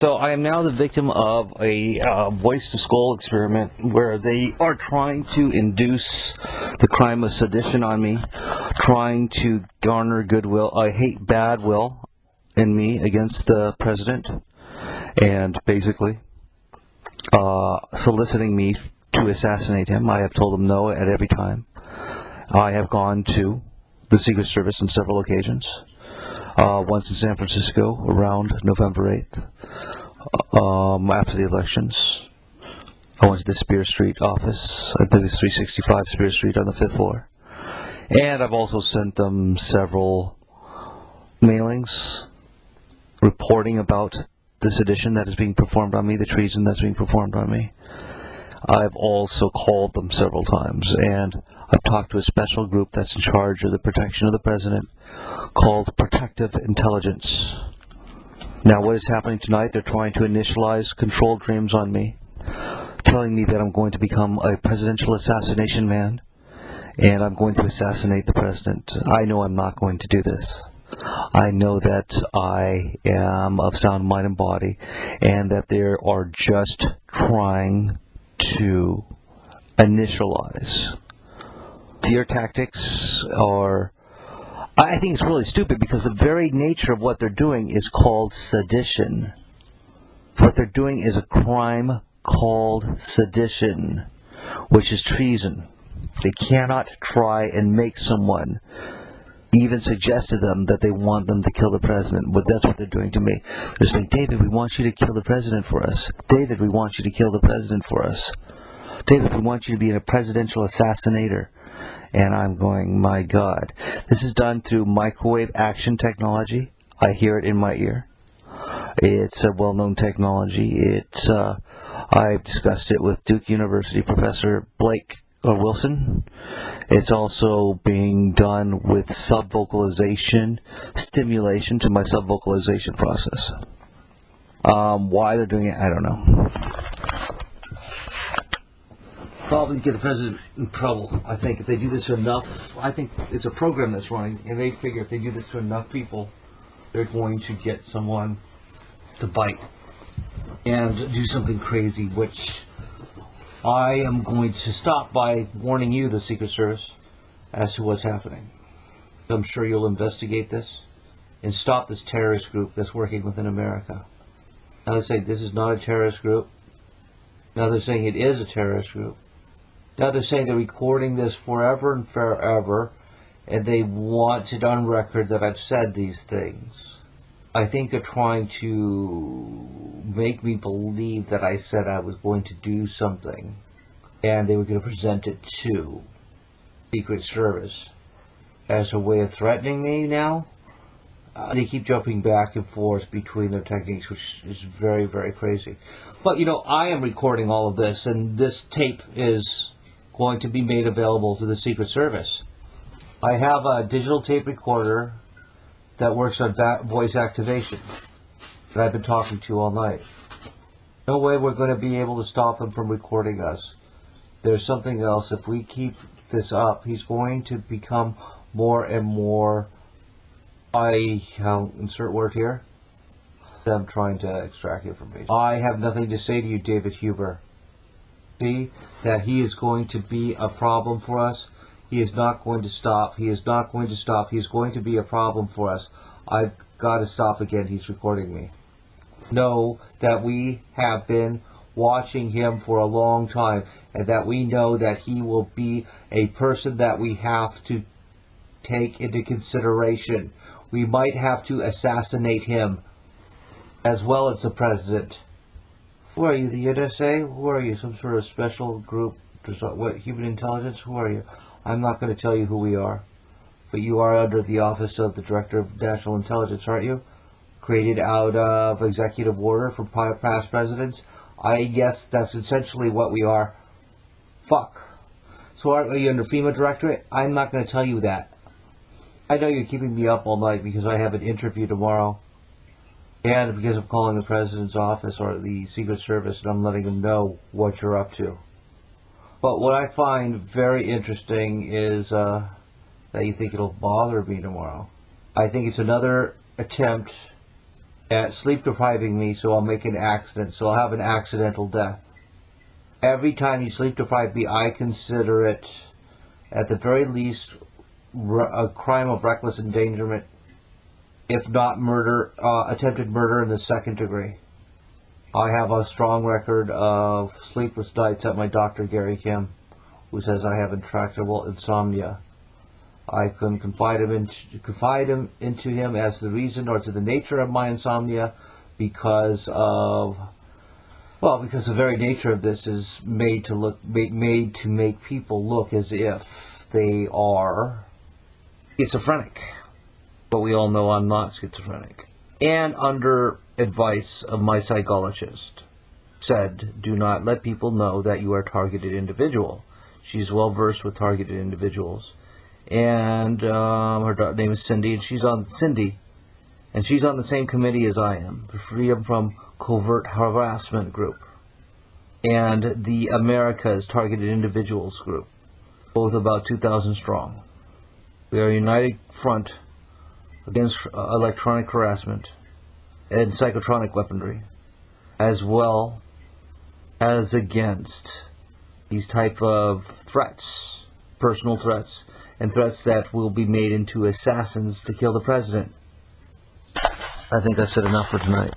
So I am now the victim of a voice-to-skull experiment where they are trying to induce the crime of sedition on me, trying to garner goodwill, bad will in me against the president, and basically soliciting me to assassinate him. I have told them no at every time. I have gone to the Secret Service on several occasions. Once in San Francisco around November 8th, after the elections. I went to the Spear Street office. I think it's 365 Spear Street on the 5th floor. And I've also sent them several mailings reporting about the sedition that is being performed on me, the treason that's being performed on me. I've also called them several times, and I've talked to a special group that's in charge of the protection of the president called Protective Intelligence. Now, what is happening tonight, they're trying to initialize controlled dreams on me, telling me that I'm going to become a presidential assassination man, and I'm going to assassinate the president. I know I'm not going to do this. I know that I am of sound mind and body, and that they are just trying to initialize. Their tactics are, I think it's really stupid, because the very nature of what they're doing is called sedition. What they're doing is a crime called sedition, which is treason. They cannot try and make someone even suggest to them that they want them to kill the president, but that's what they're doing to me. They're saying, David, we want you to kill the president for us. David, we want you to kill the president for us. David, we want you to be a presidential assassinator. And I'm going, my God. This is done through microwave action technology. I hear it in my ear. It's a well-known technology. I've discussed it with Duke University Professor Blake Wilson. It's also being done with sub-vocalization stimulation to my sub-vocalization process. Why they're doing it, I don't know. Probably get the president in trouble. I think if they do this to enough, I think it's a program that's running, and they figure if they do this to enough people, they're going to get someone to bite and do something crazy, which I am going to stop by warning you, the Secret Service, as to what's happening. I'm sure you'll investigate this and stop this terrorist group that's working within America. Now they say this is not a terrorist group. Now they're saying it is a terrorist group. Now they're saying they're recording this forever and forever, and they want it on record that I've said these things. I think they're trying to make me believe that I said I was going to do something, and they were going to present it to Secret Service as a way of threatening me now. They keep jumping back and forth between their techniques, which is very, very crazy. But, you know, I am recording all of this, and this tape is going to be made available to the Secret Service. I have a digital tape recorder that works on voice activation that I've been talking to all night. No way we're going to be able to stop him from recording us. There's something else. If we keep this up, he's going to become more and more, insert word here. I'm trying to extract information. I have nothing to say to you, David Huber. See that he is going to be a problem for us. He is not going to stop. He is not going to stop. He is going to be a problem for us. I've got to stop again. He's recording me. Know that we have been watching him for a long time, and that we know that he will be a person that we have to take into consideration. We might have to assassinate him as well as the president. Who are you, the NSA? Who are you, some sort of special group? What, human intelligence? Who are you? I'm not going to tell you who we are. But you are under the office of the Director of National Intelligence, aren't you? Created out of executive order from past presidents. I guess that's essentially what we are. Fuck. So are you under FEMA Directorate? I'm not going to tell you that. I know you're keeping me up all night because I have an interview tomorrow. And because I'm calling the President's office or the Secret Service and I'm letting them know what you're up to. But what I find very interesting is that you think it'll bother me tomorrow. I think it's another attempt at sleep depriving me, so I'll make an accident, so I'll have an accidental death. Every time you sleep deprive me, I consider it, at the very least, a crime of reckless endangerment, if not murder, attempted murder in the second degree. I have a strong record of sleepless nights at my doctor, Gary Kim, who says I have intractable insomnia. I can confide into him as the reason or to the nature of my insomnia because the very nature of this is made to make people look as if they are schizophrenic. But we all know I'm not schizophrenic. And under advice of my psychologist, said, do not let people know that you are a targeted individual. She's well versed with targeted individuals. And her name is Cindy, and she's on the same committee as I am, the Freedom from Covert Harassment group, and the America's Targeted Individuals group, both about 2,000 strong. We are a united front against electronic harassment and psychotronic weaponry, as well as against these type of threats, personal threats, and threats that will be made into assassins to kill the president. I think I've said enough for tonight.